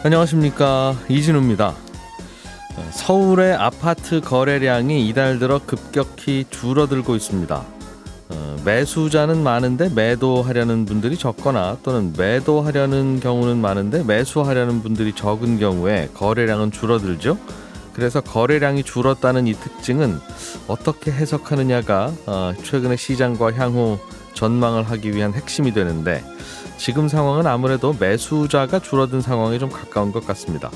안녕하십니까, 이진우입니다. 서울의 아파트 거래량이 이달 들어 급격히 줄어들고 있습니다. 매수자는 많은데 매도하려는 분들이 적거나 또는 매도하려는 경우는 많은데 매수하려는 분들이 적은 경우에 거래량은 줄어들죠. 그래서 거래량이 줄었다는 이 특징은 어떻게 해석하느냐가 최근의 시장과 향후 전망을 하기 위한 핵심이 되는데, 지금 상황은 아무래도 매수자가 줄어든 상황에 좀 가까운 것 같습니다.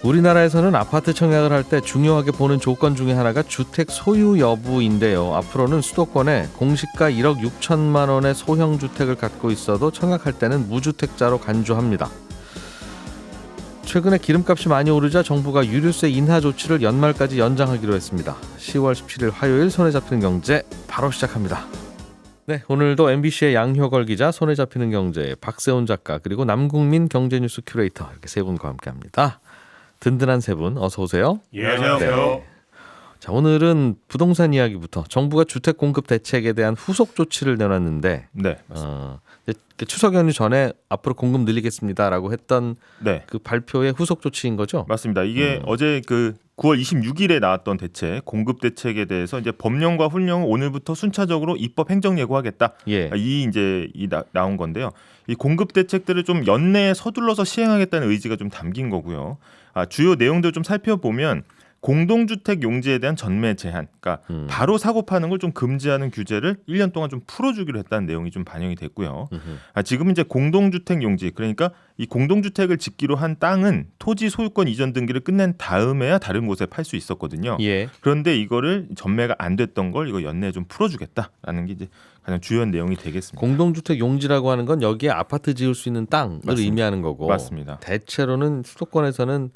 우리나라에서는 아파트 청약을 할 때 중요하게 보는 조건 중에 하나가 주택 소유 여부인데요. 앞으로는 수도권에 공시가 1억 6천만 원의 소형 주택을 갖고 있어도 청약할 때는 무주택자로 간주합니다. 최근에 기름값이 많이 오르자 정부가 유류세 인하 조치를 연말까지 연장하기로 했습니다. 10월 17일 화요일 손에 잡히는 경제 바로 시작합니다. 네, 오늘도 MBC의 양효걸 기자, 손에 잡히는 경제 박세훈 작가, 그리고 남국민 경제뉴스 큐레이터, 이렇게 세 분과 함께합니다. 든든한 세 분 어서 오세요. 예, 안녕하세요. 네. 자, 오늘은 부동산 이야기부터. 정부가 주택 공급 대책에 대한 후속 조치를 내놨는데, 네, 추석 연휴 전에 앞으로 공급 늘리겠습니다라고 했던 네, 그 발표의 후속 조치인 거죠? 맞습니다. 이게 어제 그 9월 26일에 나왔던 대책, 공급 대책에 대해서 이제 법령과 훈령을 오늘부터 순차적으로 입법 행정 예고하겠다. 예. 나온 건데요. 이 공급 대책들을 좀 연내에 서둘러서 시행하겠다는 의지가 좀 담긴 거고요. 주요 내용들 좀 살펴보면 공동주택 용지에 대한 전매 제한, 그러니까 바로 사고 파는 걸 좀 금지하는 규제를 1년 동안 좀 풀어주기로 했다는 내용이 좀 반영이 됐고요. 지금 이제 공동주택 용지, 그러니까 이 공동주택을 짓기로 한 땅은 토지 소유권 이전 등기를 끝낸 다음에야 다른 곳에 팔 수 있었거든요. 예. 그런데 이거를 전매가 안 됐던 걸 이거 연내에 좀 풀어주겠다라는 게 이제 가장 주요한 내용이 되겠습니다. 공동주택 용지라고 하는 건 여기에 아파트 지을 수 있는 땅을 맞습니다. 의미하는 거고, 맞습니다. 대체로는 수도권에서는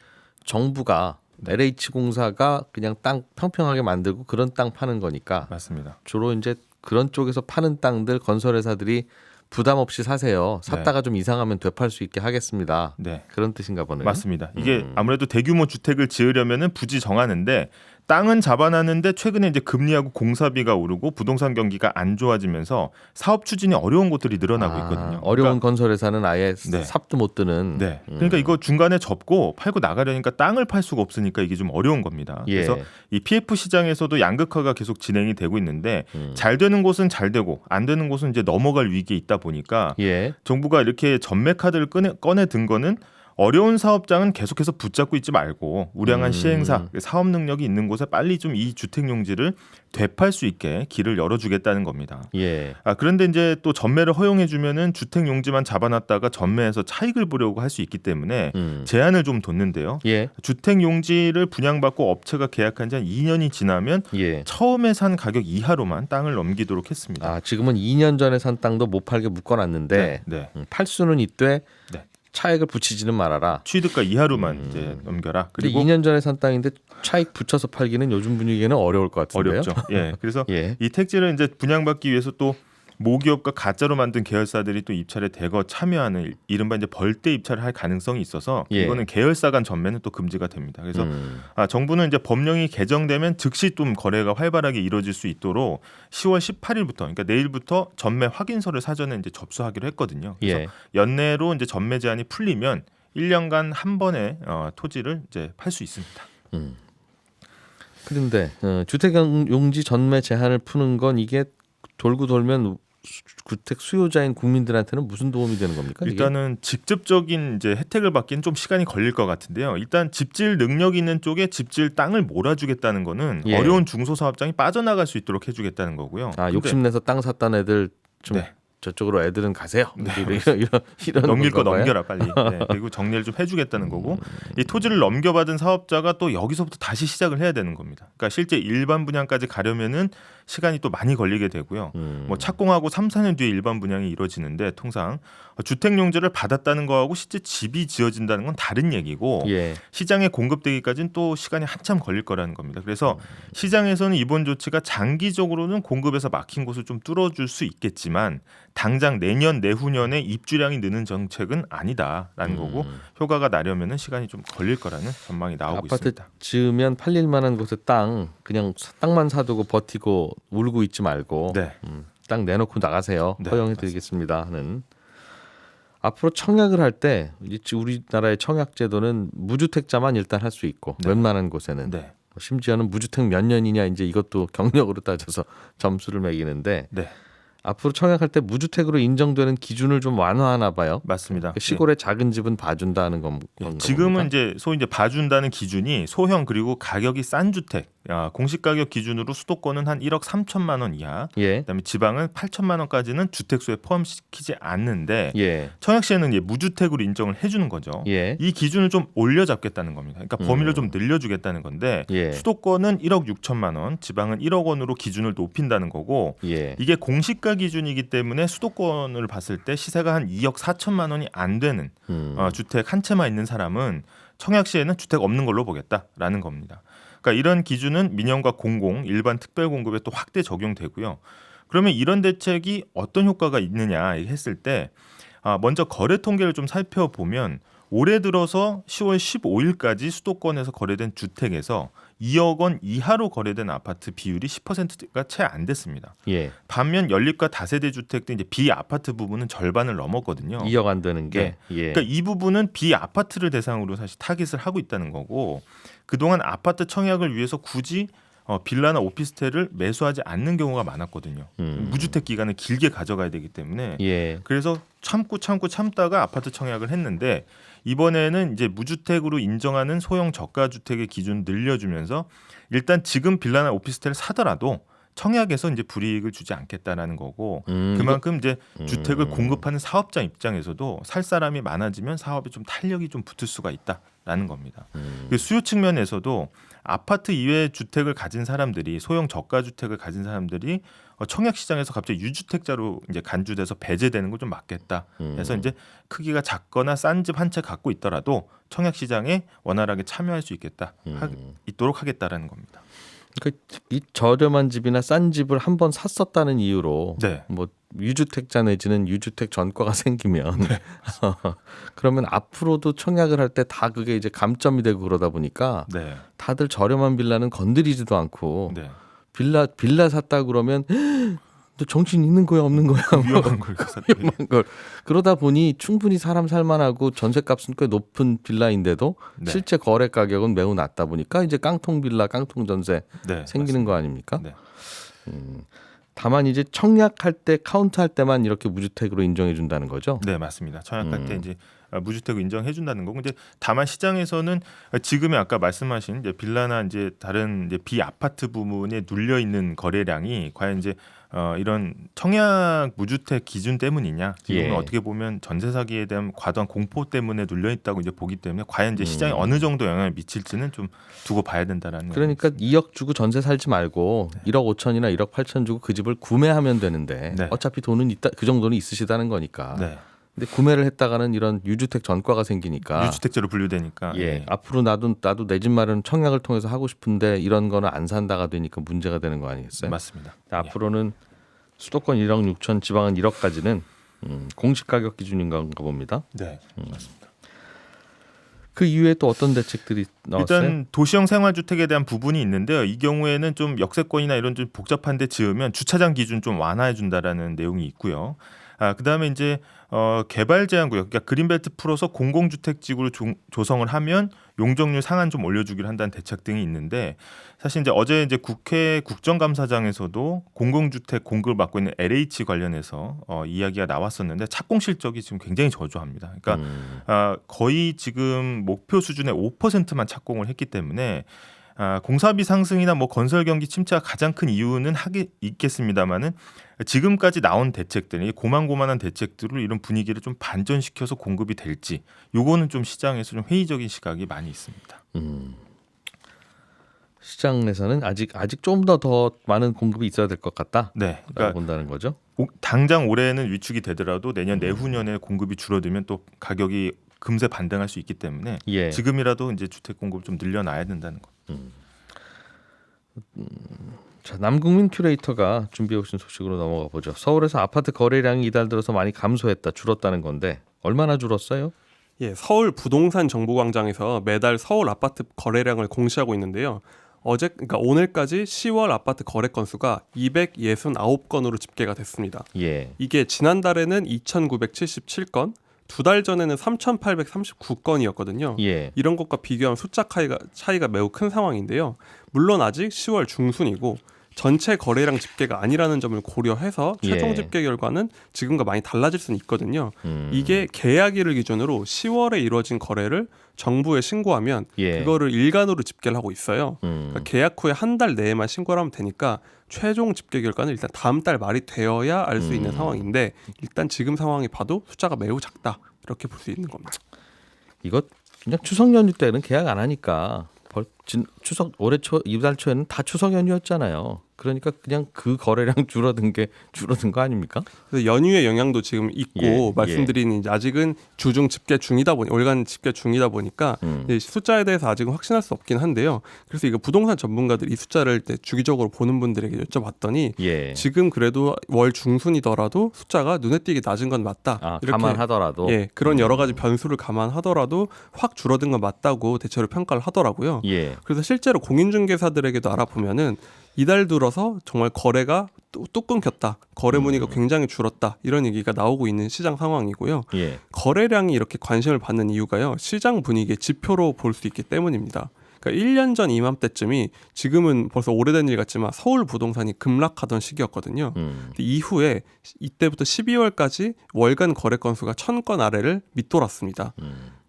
정부가 LH공사가 그냥 땅 평평하게 만들고 그런 땅 파는 거니까, 맞습니다. 주로 이제 그런 쪽에서 파는 땅들 건설회사들이 부담 없이 사세요. 샀다가 좀 이상하면 되팔 수 있게 하겠습니다. 네. 그런 뜻인가 보네요. 맞습니다. 이게 아무래도 대규모 주택을 지으려면은 부지 정하는데, 땅은 잡아놨는데 최근에 이제 금리하고 공사비가 오르고 부동산 경기가 안 좋아지면서 사업 추진이 어려운 곳들이 늘어나고 있거든요. 어려운 건설회사는 아예 네. 삽도 못 드는. 네. 그러니까 이거 중간에 접고 팔고 나가려니까 땅을 팔 수가 없으니까 이게 좀 어려운 겁니다. 예. 그래서 이 PF 시장에서도 양극화가 계속 진행이 되고 있는데, 잘 되는 곳은 잘 되고 안 되는 곳은 이제 넘어갈 위기에 있다 보니까 예. 정부가 이렇게 전매 카드를 꺼내 든 거는 어려운 사업장은 계속해서 붙잡고 있지 말고 우량한 시행사, 사업 능력이 있는 곳에 빨리 좀 이 주택 용지를 되팔 수 있게 길을 열어주겠다는 겁니다. 예. 그런데 이제 또 전매를 허용해주면은 주택 용지만 잡아놨다가 전매해서 차익을 보려고 할 수 있기 때문에 제한을 좀 뒀는데요. 예. 주택 용지를 분양받고 업체가 계약한 지 한 2년이 지나면 예. 처음에 산 가격 이하로만 땅을 넘기도록 했습니다. 지금은 2년 전에 산 땅도 못 팔게 묶어놨는데, 네. 팔 수는 있되 네. 차익을 붙이지는 말아라. 취득가 이하로만 이제 넘겨라. 그리고 2년 전에 산 땅인데 차익 붙여서 팔기는 요즘 분위기에는 어려울 것 같은데요. 어렵죠. 예. 그래서 예. 이 택지를 이제 분양받기 위해서 또 모기업과 가짜로 만든 계열사들이 또 입찰에 대거 참여하는 이른바 이제 벌떼 입찰을 할 가능성이 있어서 예. 이거는 계열사 간 전매는 또 금지가 됩니다. 그래서 정부는 이제 법령이 개정되면 즉시 좀 거래가 활발하게 이루어질 수 있도록 10월 18일부터, 그러니까 내일부터 전매 확인서를 사전에 이제 접수하기로 했거든요. 그래서 예. 연내로 이제 전매 제한이 풀리면 1년간 한 번에 토지를 이제 팔 수 있습니다. 그런데 주택 용지 전매 제한을 푸는 건 이게 돌고 돌면 주택 수요자인 국민들한테는 무슨 도움이 되는 겁니까? 일단은 직접적인 이제 혜택을 받기는 좀 시간이 걸릴 것 같은데요. 일단 집질 능력 있는 쪽에 집질 땅을 몰아주겠다는 거는 예. 어려운 중소사업장이 빠져나갈 수 있도록 해주겠다는 거고요. 욕심내서 땅 샀던 애들 좀 네. 저쪽으로 애들은 가세요. 네. 이런 넘길 거 건가요? 넘겨라 빨리. 네. 그리고 정리를 좀 해주겠다는 거고, 이 토지를 넘겨받은 사업자가 또 여기서부터 다시 시작을 해야 되는 겁니다. 그러니까 실제 일반 분양까지 가려면은 시간이 또 많이 걸리게 되고요. 뭐 착공하고 3, 4년 뒤에 일반 분양이 이루어지는데, 통상 주택 용지를 받았다는 거하고 실제 집이 지어진다는 건 다른 얘기고, 예. 시장에 공급되기까지는 또 시간이 한참 걸릴 거라는 겁니다. 그래서 시장에서는 이번 조치가 장기적으로는 공급에서 막힌 곳을 좀 뚫어줄 수 있겠지만, 당장 내년 내후년에 입주량이 느는 정책은 아니다라는 거고, 효과가 나려면은 시간이 좀 걸릴 거라는 전망이 나오고 아파트 있습니다. 지으면 팔릴 만한 곳에 그냥 땅만 사두고 버티고 울고 있지 말고 네. 땅 내놓고 나가세요. 네, 허용해드리겠습니다 하는. 앞으로 청약을 할 때 우리나라의 청약 제도는 무주택자만 일단 할 수 있고 네. 웬만한 곳에는 네. 심지어는 무주택 몇 년이냐 이제 이것도 경력으로 따져서 점수를 매기는데 네. 앞으로 청약할 때 무주택으로 인정되는 기준을 좀 완화하나 봐요. 맞습니다. 그러니까 시골의 작은 집은 봐준다는 건가 지금은 봅니까? 이제 소위 이제 봐준다는 기준이 소형 그리고 가격이 싼 주택, 공시 가격 기준으로 수도권은 한 1억 3천만 원 이하, 예. 그다음에 지방은 8천만 원까지는 주택수에 포함시키지 않는데 예. 청약시에는 이제 무주택으로 인정을 해주는 거죠. 예. 이 기준을 좀 올려잡겠다는 겁니다. 그러니까 범위를 좀 늘려주겠다는 건데 예. 수도권은 1억 6천만 원, 지방은 1억 원으로 기준을 높인다는 거고 예. 이게 공시가 기준이기 때문에 수도권을 봤을 때 시세가 한 2억 4천만 원이 안 되는 주택 한 채만 있는 사람은 청약 시에는 주택 없는 걸로 보겠다라는 겁니다. 그러니까 이런 기준은 민영과 공공, 일반 특별 공급에 또 확대 적용되고요. 그러면 이런 대책이 어떤 효과가 있느냐 했을 때 먼저 거래 통계를 좀 살펴보면 올해 들어서 10월 15일까지 수도권에서 거래된 주택에서 2억 원 이하로 거래된 아파트 비율이 10%가 채 안 됐습니다. 예. 반면 연립과 다세대 주택 등 이제 비아파트 부분은 절반을 넘었거든요. 2억 안 되는 게. 예. 그러니까 이 부분은 비아파트를 대상으로 사실 타깃을 하고 있다는 거고 그동안 아파트 청약을 위해서 굳이 빌라나 오피스텔을 매수하지 않는 경우가 많았거든요. 무주택 기간을 길게 가져가야 되기 때문에 예. 그래서 참다가 아파트 청약을 했는데 이번에는 이제 무주택으로 인정하는 소형 저가 주택의 기준 늘려주면서 일단 지금 빌라나 오피스텔을 사더라도 청약에서 이제 불이익을 주지 않겠다라는 거고 그만큼 이제 주택을 공급하는 사업자 입장에서도 살 사람이 많아지면 사업에 좀 탄력이 좀 붙을 수가 있다라는 겁니다. 그 수요 측면에서도 아파트 이외의 주택을 가진 사람들이 소형 저가 주택을 가진 사람들이 청약 시장에서 갑자기 유주택자로 이제 간주돼서 배제되는 걸 좀 막겠다. 그래서 이제 크기가 작거나 싼 집 한 채 갖고 있더라도 청약 시장에 원활하게 참여할 수 있도록 하겠다라는 겁니다. 그러니까 이 저렴한 집이나 싼 집을 한 번 샀었다는 이유로 네. 뭐 유주택자 내지는 유주택 전과가 생기면 그러면 앞으로도 청약을 할 때 다 그게 이제 감점이 되고 그러다 보니까 네. 다들 저렴한 빌라는 건드리지도 않고 네. 빌라 샀다 그러면 너 정신 있는 거야 없는 거야 위험한 걸 위험한 걸 그러다 보니 충분히 사람 살만하고 전세값은 꽤 높은 빌라인데도 네. 실제 거래 가격은 매우 낮다 보니까 이제 깡통 빌라, 깡통 전세 네, 생기는 맞습니다. 거 아닙니까? 네. 다만 이제 청약할 때 카운트할 때만 이렇게 무주택으로 인정해 준다는 거죠. 네, 맞습니다. 청약할 때 이제 무주택을 인정해 준다는 거고 이제 다만 시장에서는 지금의 아까 말씀하신 이제 빌라나 이제 다른 이제 비아파트 부분에 눌려 있는 거래량이 과연 이제 이런 청약 무주택 기준 때문이냐 지금은 예. 어떻게 보면 전세 사기에 대한 과도한 공포 때문에 눌려 있다고 이제 보기 때문에 과연 이제 시장에 어느 정도 영향을 미칠지는 좀 두고 봐야 된다라는 그러니까 2억 주고 전세 살지 말고 1억 5천이나 1억 8천 주고 그 집을 구매하면 되는데 네. 어차피 돈은 있다 그 정도는 있으시다는 거니까. 네. 근데 구매를 했다가는 이런 유주택 전과가 생기니까 유주택자로 분류되니까 예. 앞으로 나도 내 집 마련 청약을 통해서 하고 싶은데 이런 거는 안 산다가 되니까 문제가 되는 거 아니겠어요? 맞습니다. 앞으로는 수도권 1억 6천, 지방은 1억까지는 공시 가격 기준인가 봅니다. 네, 맞습니다. 그 이후에 또 어떤 대책들이 나왔어요? 일단 도시형 생활주택에 대한 부분이 있는데요. 이 경우에는 좀 역세권이나 이런 좀 복잡한 데 지으면 주차장 기준 좀 완화해 준다라는 내용이 있고요. 그다음에 이제 개발 제한 구역, 그러니까 그린벨트 풀어서 공공주택 지구를 조성을 하면 용적률 상한 좀 올려주기로 한다는 대책 등이 있는데 사실 이제 어제 이제 국회 국정감사장에서도 공공주택 공급을 맡고 있는 LH 관련해서 이야기가 나왔었는데 착공 실적이 지금 굉장히 저조합니다. 그러니까 거의 지금 목표 수준의 5%만 착공을 했기 때문에 공사비 상승이나 뭐 건설 경기 침체가 가장 큰 이유는 있겠습니다만은 지금까지 나온 대책들이 고만고만한 대책들로 이런 분위기를 좀 반전시켜서 공급이 될지 요거는 좀 시장에서 좀 회의적인 시각이 많이 있습니다. 시장에서는 아직 좀 더 많은 공급이 있어야 될 것 같다. 네, 그러니까 본다는 거죠. 당장 올해는 위축이 되더라도 내년 내후년에 공급이 줄어들면 또 가격이 금세 반등할 수 있기 때문에 예. 지금이라도 이제 주택 공급을 좀 늘려놔야 된다는 거. 자, 남국민 큐레이터가 준비해 오신 소식으로 넘어가 보죠. 서울에서 아파트 거래량이 이달 들어서 많이 감소했다, 줄었다는 건데 얼마나 줄었어요? 예, 서울 부동산 정보광장에서 매달 서울 아파트 거래량을 공시하고 있는데요. 그러니까 오늘까지 10월 아파트 거래 건수가 269건으로 집계가 됐습니다. 예. 이게 지난달에는 2,977건, 두 달 전에는 3,839건이었거든요. 예. 이런 것과 비교하면 숫자 차이가 매우 큰 상황인데요. 물론 아직 10월 중순이고 전체 거래량 집계가 아니라는 점을 고려해서 최종 예. 집계 결과는 지금과 많이 달라질 수는 있거든요. 이게 계약일을 기준으로 10월에 이루어진 거래를 정부에 신고하면 예. 그거를 일간으로 집계를 하고 있어요. 음. 그러니까 계약 후에 한 달 내에만 신고를 하면 되니까 최종 집계 결과는 일단 다음 달 말이 되어야 알 수 있는 상황인데 일단 지금 상황이 봐도 숫자가 매우 작다 이렇게 볼 수 있는 겁니다. 이거 그냥 추석 연휴 때는 계약 안 하니까 추석 올해 이달 초에는 다 추석 연휴였잖아요. 그러니까 그냥 그 거래량 줄어든 거 아닙니까? 그래서 연휴의 영향도 지금 있고 예, 말씀드린 이제 아직은 주중 집계 중이다 보니 월간 집계 중이다 보니까 이제 숫자에 대해서 아직은 확신할 수 없긴 한데요. 그래서 이거 부동산 전문가들 이 숫자를 주기적으로 보는 분들에게 여쭤봤더니 예. 지금 그래도 월 중순이더라도 숫자가 눈에 띄게 낮은 건 맞다. 아, 이렇게 감안하더라도. 예, 그런 여러 가지 변수를 감안하더라도 확 줄어든 건 맞다고 대체로 평가를 하더라고요. 예. 그래서 실제로 공인중개사들에게도 알아보면은 이달 들어서 정말 거래가 뚝 끊겼다. 거래 문의가 굉장히 줄었다. 이런 얘기가 나오고 있는 시장 상황이고요. 예. 거래량이 이렇게 관심을 받는 이유가요. 시장 분위기의 지표로 볼 수 있기 때문입니다. 그러니까 1년 전 이맘때쯤이 지금은 벌써 오래된 일 같지만 서울 부동산이 급락하던 시기였거든요. 근데 이후에 이때부터 12월까지 월간 거래 건수가 1,000건 아래를 밑돌았습니다.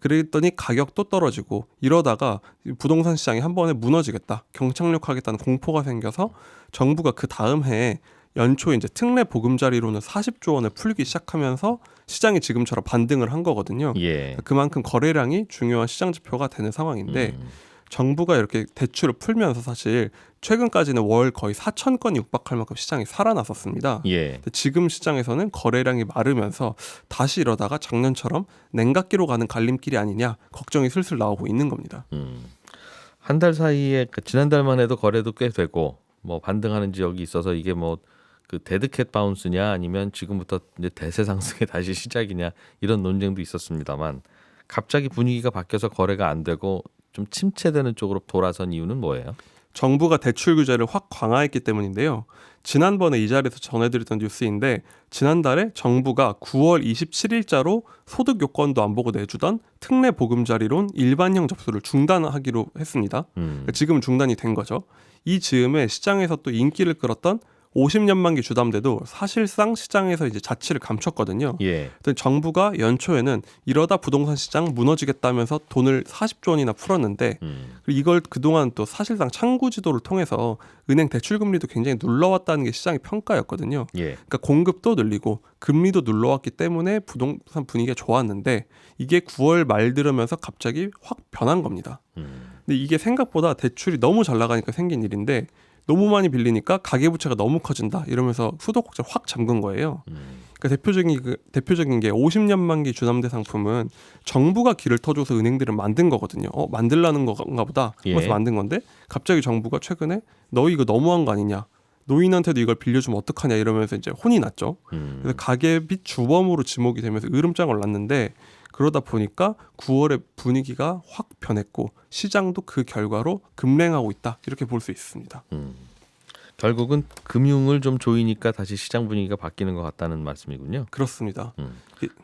그랬더니 가격도 떨어지고 이러다가 부동산 시장이 한 번에 무너지겠다. 경착륙하겠다는 공포가 생겨서 정부가 그 다음 해에 연초에 이제 특례 보금자리로는 40조 원을 풀기 시작하면서 시장이 지금처럼 반등을 한 거거든요. 예. 그만큼 거래량이 중요한 시장 지표가 되는 상황인데 정부가 이렇게 대출을 풀면서 사실 최근까지는 월 거의 4,000건이 육박할 만큼 시장이 살아났었습니다. 예. 근데 지금 시장에서는 거래량이 마르면서 다시 이러다가 작년처럼 냉각기로 가는 갈림길이 아니냐 걱정이 슬슬 나오고 있는 겁니다. 한 달 사이에 지난달만 해도 거래도 꽤 되고 뭐 반등하는 지역이 있어서 이게 뭐 그 데드캣 바운스냐 아니면 지금부터 이제 대세 상승의 다시 시작이냐 이런 논쟁도 있었습니다만 갑자기 분위기가 바뀌어서 거래가 안 되고 좀 침체되는 쪽으로 돌아선 이유는 뭐예요? 정부가 대출 규제를 확 강화했기 때문인데요. 지난번에 이 자리에서 전해드렸던 뉴스인데 지난달에 정부가 9월 27일자로 소득 요건도 안 보고 내주던 특례 보금자리론 일반형 접수를 중단하기로 했습니다. 그러니까 지금 중단이 된 거죠. 이 즈음에 시장에서 또 인기를 끌었던 50년 만기 주담대도 사실상 시장에서 이제 자취를 감췄거든요. 예. 근데 정부가 연초에는 이러다 부동산 시장 무너지겠다면서 돈을 40조 원이나 풀었는데 그리고 이걸 그동안 또 사실상 창구 지도를 통해서 은행 대출 금리도 굉장히 눌러왔다는 게 시장의 평가였거든요. 예. 그러니까 공급도 늘리고 금리도 눌러왔기 때문에 부동산 분위기가 좋았는데 이게 9월 말 들으면서 갑자기 확 변한 겁니다. 근데 이게 생각보다 대출이 너무 잘 나가니까 생긴 일인데 너무 많이 빌리니까 가계부채가 너무 커진다 이러면서 수도꼭지를 확 잠근 거예요. 그러니까 대표적인 게 50년 만기 주담대 상품은 정부가 길을 터줘서 은행들은 만든 거거든요. 만들라는 건가 보다. 그래서 예. 만든 건데 갑자기 정부가 최근에 너 이거 너무한 거 아니냐. 노인한테도 이걸 빌려주면 어떡하냐 이러면서 이제 혼이 났죠. 그래서 가계빚 주범으로 지목이 되면서 으름장을 놨는데 그러다 보니까 9월에 분위기가 확 변했고 시장도 그 결과로 급랭하고 있다 이렇게 볼 수 있습니다. 결국은 금융을 좀 조이니까 다시 시장 분위기가 바뀌는 것 같다는 말씀이군요. 그렇습니다.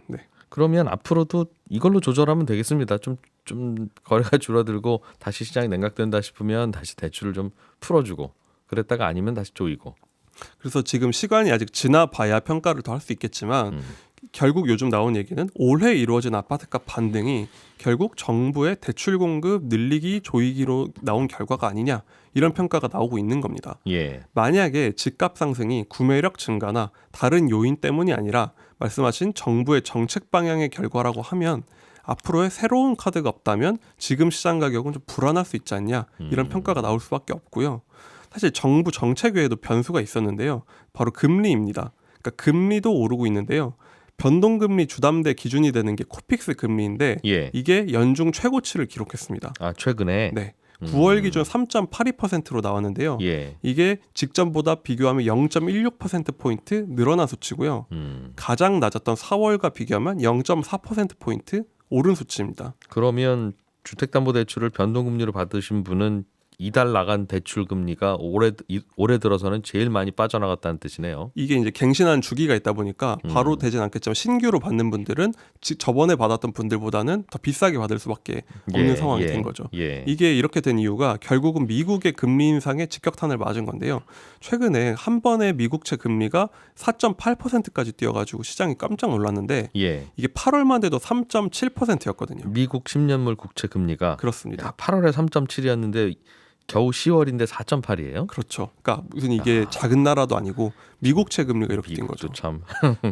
네. 그러면 앞으로도 이걸로 조절하면 되겠습니다. 좀 거래가 줄어들고 다시 시장이 냉각된다 싶으면 다시 대출을 좀 풀어주고 그랬다가 아니면 다시 조이고. 그래서 지금 시간이 아직 지나봐야 평가를 더 할 수 있겠지만 결국 요즘 나온 얘기는 올해 이루어진 아파트값 반등이 결국 정부의 대출 공급 늘리기 조이기로 나온 결과가 아니냐 이런 평가가 나오고 있는 겁니다. 예. 만약에 집값 상승이 구매력 증가나 다른 요인 때문이 아니라 말씀하신 정부의 정책 방향의 결과라고 하면 앞으로의 새로운 카드가 없다면 지금 시장 가격은 좀 불안할 수 있지 않냐 이런 평가가 나올 수밖에 없고요. 사실 정부 정책 외에도 변수가 있었는데요. 바로 금리입니다. 그러니까 금리도 오르고 있는데요. 변동금리 주담대 기준이 되는 게 코픽스 금리인데 예. 이게 연중 최고치를 기록했습니다. 아 최근에. 네. 9월 기준 3.82%로 나왔는데요. 예. 이게 직전보다 비교하면 0.16%포인트 늘어난 수치고요. 가장 낮았던 4월과 비교하면 0.4%포인트 오른 수치입니다. 그러면 주택담보대출을 변동금리로 받으신 분은 이달 나간 대출 금리가 올해 들어서는 제일 많이 빠져나갔다는 뜻이네요. 이게 이제 갱신한 주기가 있다 보니까 바로 되진 않겠지만 신규로 받는 분들은 저번에 받았던 분들보다는 더 비싸게 받을 수밖에 없는 상황이 된 거죠. 이게 이렇게 된 이유가 결국은 미국의 금리 인상에 직격탄을 맞은 건데요. 최근에 한 번에 미국채 금리가 4.8%까지 뛰어가지고 시장이 깜짝 놀랐는데 이게 8월만 돼도 3.7%였거든요. 미국 10년물 국채 금리가 그렇습니다. 8월에 3.7이었는데 겨우 10월인데 4.8이에요? 그렇죠. 그러니까 무슨 이게 작은 나라도 아니고 미국채 금리가 이렇게 뛴 거죠. 참.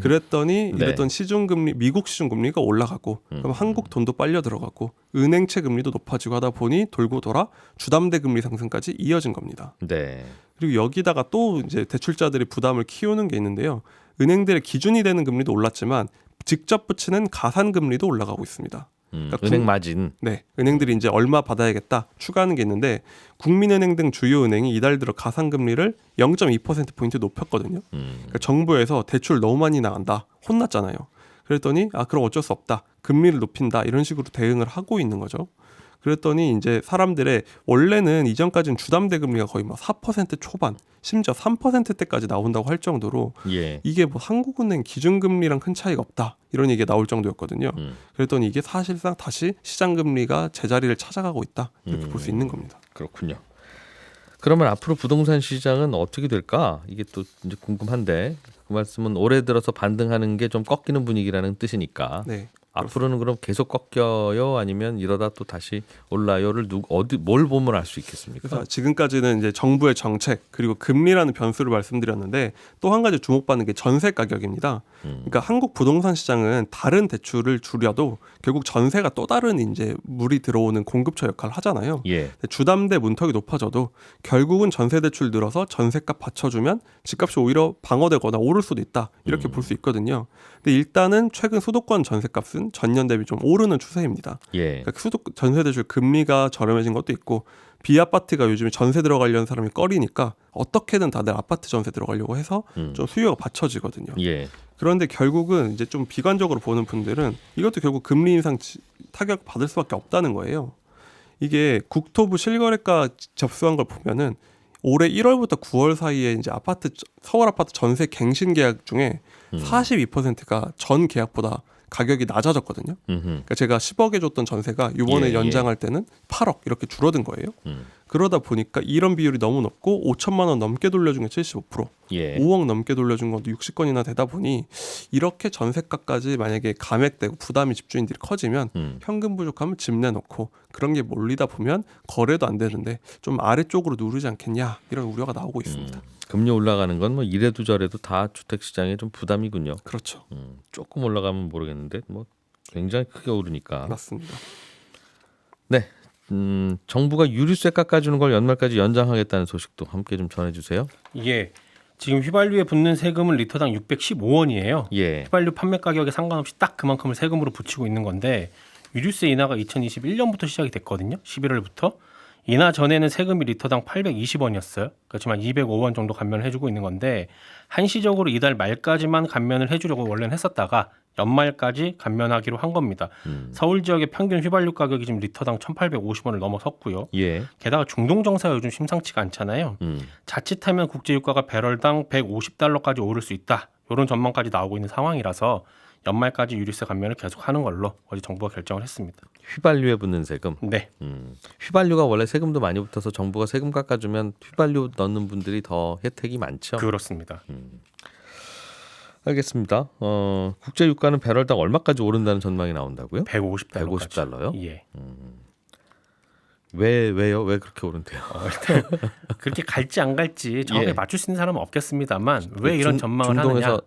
그랬더니 네. 이랬던 시중 금리, 미국 시중 금리가 올라가고 그럼 한국 돈도 빨려 들어가고 은행채 금리도 높아지고 하다 보니 돌고 돌아 주담대 금리 상승까지 이어진 겁니다. 네. 그리고 여기다가 또 이제 대출자들이 부담을 키우는 게 있는데요. 은행들의 기준이 되는 금리도 올랐지만 직접 붙이는 가산 금리도 올라가고 있습니다. 그러니까 은행 마진. 네, 은행들이 이제 얼마 받아야겠다 추가하는 게 있는데 국민은행 등 주요 은행이 이달 들어 가산 금리를 0.2% 포인트 높였거든요. 그러니까 정부에서 대출 너무 많이 나간다 혼났잖아요. 그랬더니 그럼 어쩔 수 없다 금리를 높인다 이런 식으로 대응을 하고 있는 거죠. 그랬더니 이제 사람들의 원래는 이전까지는 주담대 금리가 거의 막 4% 초반 심지어 3%대까지 나온다고 할 정도로 이게 뭐 한국은행 기준금리랑 큰 차이가 없다 이런 얘기가 나올 정도였거든요. 그랬더니 이게 사실상 다시 시장금리가 제자리를 찾아가고 있다 이렇게 볼 수 있는 겁니다. 그렇군요. 그러면 앞으로 부동산 시장은 어떻게 될까? 이게 또 이제 궁금한데 그 말씀은 올해 들어서 반등하는 게 좀 꺾이는 분위기라는 뜻이니까 네. 앞으로는 그럼 계속 꺾여요? 아니면 이러다 또 다시 올라요를 뭘 보면 알 수 있겠습니까? 그래서 지금까지는 이제 정부의 정책 그리고 금리라는 변수를 말씀드렸는데 또 한 가지 주목받는 게 전세 가격입니다. 그러니까 한국 부동산 시장은 다른 대출을 줄여도 결국 전세가 또 다른 이제 물이 들어오는 공급처 역할을 하잖아요. 주담대 문턱이 높아져도 결국은 전세 대출 늘어서 전세값 받쳐주면 집값이 오히려 방어되거나 오를 수도 있다 이렇게 볼 수 있거든요. 근데 일단은 최근 수도권 전세값은 전년 대비 좀 오르는 추세입니다. 그러니까 전세 대출 금리가 저렴해진 것도 있고 비아파트가 요즘에 전세 들어가려는 사람이 꺼리니까 어떻게든 다들 아파트 전세 들어가려고 해서 좀 수요가 받쳐지거든요. 그런데 결국은 이제 좀 비관적으로 보는 분들은 이것도 결국 금리 인상 타격 받을 수밖에 없다는 거예요. 이게 국토부 실거래가 접수한 걸 보면은 올해 1월부터 9월 사이에 이제 서울 아파트 전세 갱신 계약 중에 42%가 전 계약보다 가격이 낮아졌거든요. 그러니까 제가 10억에 줬던 전세가 이번에 연장할 때는 8억 이렇게 줄어든 거예요. 그러다 보니까 이런 비율이 너무 높고 5천만 원 넘게 돌려준 게 75%, 5억 넘게 돌려준 것도 60건이나 되다 보니 이렇게 전세가까지 만약에 감액되고 부담이 집주인들이 커지면 현금 부족하면 집 내놓고 그런 게 몰리다 보면 거래도 안 되는데 좀 아래쪽으로 누르지 않겠냐 이런 우려가 나오고 있습니다. 금리 올라가는 건 뭐 이래도 저래도 다 주택 시장에 좀 부담이군요. 그렇죠. 조금 올라가면 모르겠는데 뭐 굉장히 크게 오르니까. 맞습니다. 네. 정부가 유류세 깎아주는 걸 연말까지 연장하겠다는 소식도 함께 좀 전해주세요. 지금 휘발유에 붙는 세금은 리터당 615원이에요. 휘발유 판매 가격에 상관없이 딱 그만큼을 세금으로 붙이고 있는 건데 유류세 인하가 2021년부터 시작이 됐거든요. 11월부터. 인하 전에는 세금이 리터당 820원이었어요. 그렇지만 205원 정도 감면을 해주고 있는 건데 한시적으로 이달 말까지만 감면을 해주려고 원래는 했었다가 연말까지 감면하기로 한 겁니다. 서울 지역의 평균 휘발유 가격이 지금 리터당 1,850원을 넘어섰고요. 게다가 중동 정세가 요즘 심상치가 않잖아요. 자칫하면 국제유가가 배럴당 150달러까지 오를 수 있다. 이런 전망까지 나오고 있는 상황이라서 연말까지 유류세 감면을 계속하는 걸로 어제 정부가 결정을 했습니다. 휘발유에 붙는 세금. 네. 휘발유가 원래 세금도 많이 붙어서 정부가 세금 깎아주면 휘발유 넣는 분들이 더 혜택이 많죠. 그렇습니다. 알겠습니다. 국제 유가는 배럴당 얼마까지 오른다는 전망이 나온다고요? 150달러까지. 150달러요? 예. 왜요? 왜 그렇게 오른대요? 그렇게 갈지 안 갈지 정확하게 맞출 수 있는 사람은 없겠습니다만 왜 이런 전망을 하느냐?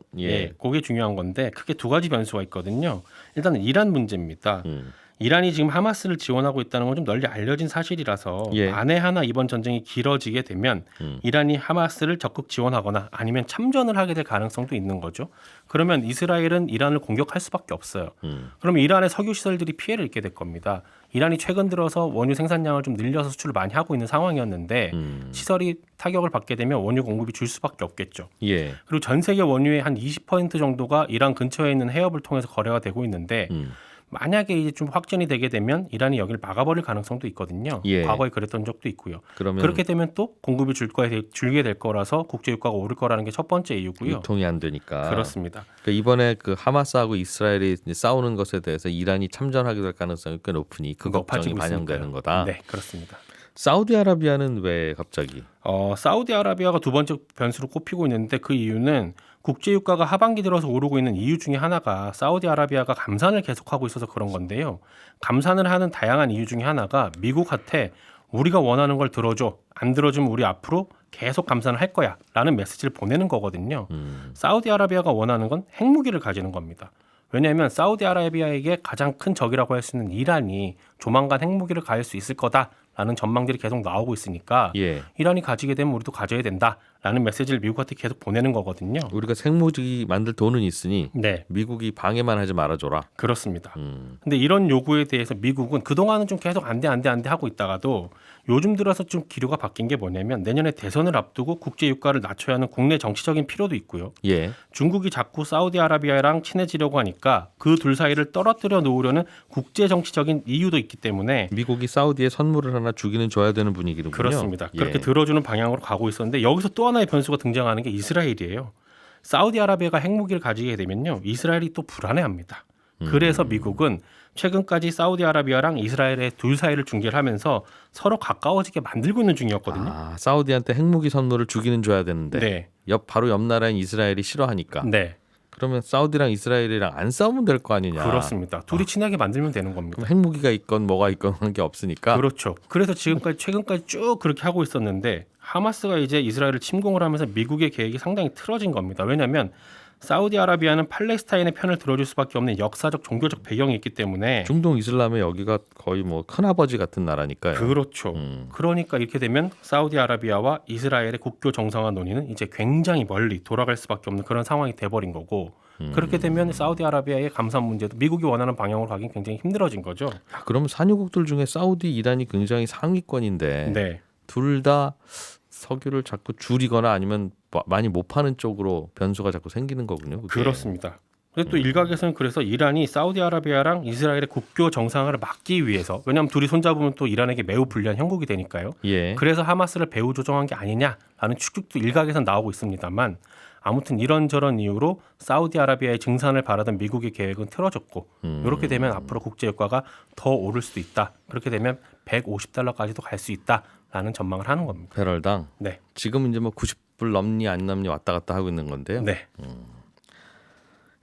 그게 중요한 건데 크게 두 가지 변수가 있거든요. 일단은 이란 문제입니다. 이란이 지금 하마스를 지원하고 있다는 건 좀 널리 알려진 사실이라서 만에 하나 이번 전쟁이 길어지게 되면 이란이 하마스를 적극 지원하거나 아니면 참전을 하게 될 가능성도 있는 거죠. 그러면 이스라엘은 이란을 공격할 수밖에 없어요. 그러면 이란의 석유 시설들이 피해를 입게 될 겁니다. 이란이 최근 들어서 원유 생산량을 좀 늘려서 수출을 많이 하고 있는 상황이었는데 시설이 타격을 받게 되면 원유 공급이 줄 수밖에 없겠죠. 그리고 전 세계 원유의 한 20% 정도가 이란 근처에 있는 해협을 통해서 거래가 되고 있는데 만약에 이제 좀 확전이 되게 되면 이란이 여기를 막아버릴 가능성도 있거든요. 예. 과거에 그랬던 적도 있고요. 그러면 그렇게 되면 또 공급이 줄게 될 거라서 국제 유가가 오를 거라는 게 첫 번째 이유고요. 유통이 안 되니까. 그렇습니다. 그러니까 이번에 그 하마스하고 이스라엘이 이제 싸우는 것에 대해서 이란이 참전하게 될 가능성이 꽤 높으니 그 걱정이 높아지고 반영되는 있으니까요. 거다. 네, 그렇습니다. 사우디아라비아는 왜 갑자기? 사우디아라비아가 두 번째 변수로 꼽히고 있는데 그 이유는 국제 유가가 하반기 들어서 오르고 있는 이유 중에 하나가 사우디아라비아가 감산을 계속하고 있어서 그런 건데요. 감산을 하는 다양한 이유 중에 하나가 미국한테 우리가 원하는 걸 들어줘. 안 들어주면 우리 앞으로 계속 감산을 할 거야 라는 메시지를 보내는 거거든요. 사우디아라비아가 원하는 건 핵무기를 가지는 겁니다. 왜냐하면 사우디아라비아에게 가장 큰 적이라고 할 수 있는 이란이 조만간 핵무기를 가질 수 있을 거다라는 전망들이 계속 나오고 있으니까 예. 이란이 가지게 되면 우리도 가져야 된다라는 메시지를 미국한테 계속 보내는 거거든요. 우리가 핵무기 만들 돈은 있으니 네, 미국이 방해만 하지 말아줘라. 그렇습니다. 근데 이런 요구에 대해서 미국은 그동안은 좀 계속 안 돼 하고 있다가도 요즘 들어서 좀 기류가 바뀐 게 뭐냐면 내년에 대선을 앞두고 국제 유가를 낮춰야 하는 국내 정치적인 필요도 있고요. 예. 중국이 자꾸 사우디아라비아랑 친해지려고 하니까 그 둘 사이를 떨어뜨려 놓으려는 국제 정치적인 이유도 있기 때문에 미국이 사우디에 선물을 하나 주기는 줘야 되는 분위기군요. 그렇습니다. 예. 그렇게 들어주는 방향으로 가고 있었는데 여기서 또 하나의 변수가 등장하는 게 이스라엘이에요. 사우디아라비아가 핵무기를 가지게 되면요, 이스라엘이 또 불안해합니다. 그래서 미국은 최근까지 사우디아라비아랑 이스라엘의 둘 사이를 중재를 하면서 서로 가까워지게 만들고 있는 중이었거든요. 사우디한테 핵무기 선물을 주기는 줘야 되는데 네, 바로 옆 나라인 이스라엘이 싫어하니까. 네, 그러면 사우디랑 이스라엘이랑 안 싸우면 될 거 아니냐. 그렇습니다. 둘이 친하게 만들면 되는 겁니다. 그럼 핵무기가 있건 뭐가 있건 하는 게 없으니까. 그렇죠. 그래서 최근까지 쭉 그렇게 하고 있었는데 하마스가 이제 이스라엘을 침공을 하면서 미국의 계획이 상당히 틀어진 겁니다. 왜냐하면 사우디아라비아는 팔레스타인의 편을 들어줄 수밖에 없는 역사적 종교적 배경이 있기 때문에 중동 이슬람의 여기가 거의 뭐 큰아버지 같은 나라니까요. 그렇죠. 그러니까 이렇게 되면 사우디아라비아와 이스라엘의 국교 정상화 논의는 이제 굉장히 멀리 돌아갈 수밖에 없는 그런 상황이 돼버린 거고 그렇게 되면 사우디아라비아의 감산 문제도 미국이 원하는 방향으로 가긴 굉장히 힘들어진 거죠. 그러면 산유국들 중에 사우디, 이란이 굉장히 상위권인데 네. 둘 다 석유를 자꾸 줄이거나 아니면 많이 못 파는 쪽으로 변수가 자꾸 생기는 거군요. 그게. 그렇습니다. 근데 또 일각에서는 그래서 이란이 사우디아라비아랑 이스라엘의 국교 정상화를 막기 위해서, 왜냐하면 둘이 손잡으면 또 이란에게 매우 불리한 형국이 되니까요. 예. 그래서 하마스를 배후 조정한 게 아니냐라는 추측도 일각에서 나오고 있습니다만 아무튼 이런저런 이유로 사우디아라비아의 증산을 바라던 미국의 계획은 틀어졌고 이렇게 되면 앞으로 국제 유가가 더 오를 수도 있다. 그렇게 되면 $150까지도 갈 수 있다라는 전망을 하는 겁니다. 배럴당. 네. 지금 이제 뭐 90불 넘니 안 넘니 왔다 갔다 하고 있는 건데요. 네.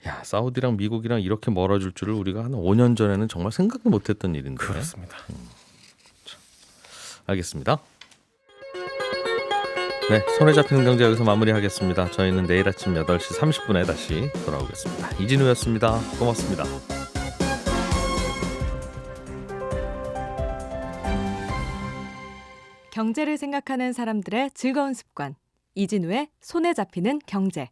야, 사우디랑 미국이랑 이렇게 멀어질 줄을 우리가 한 5년 전에는 정말 생각도 못했던 일인데. 그렇습니다. 알겠습니다. 네, 손에 잡히는 경제 여기서 마무리하겠습니다. 저희는 내일 아침 8시 30분에 다시 돌아오겠습니다. 이진우였습니다. 고맙습니다. 경제를 생각하는 사람들의 즐거운 습관. 이진우의 손에 잡히는 경제.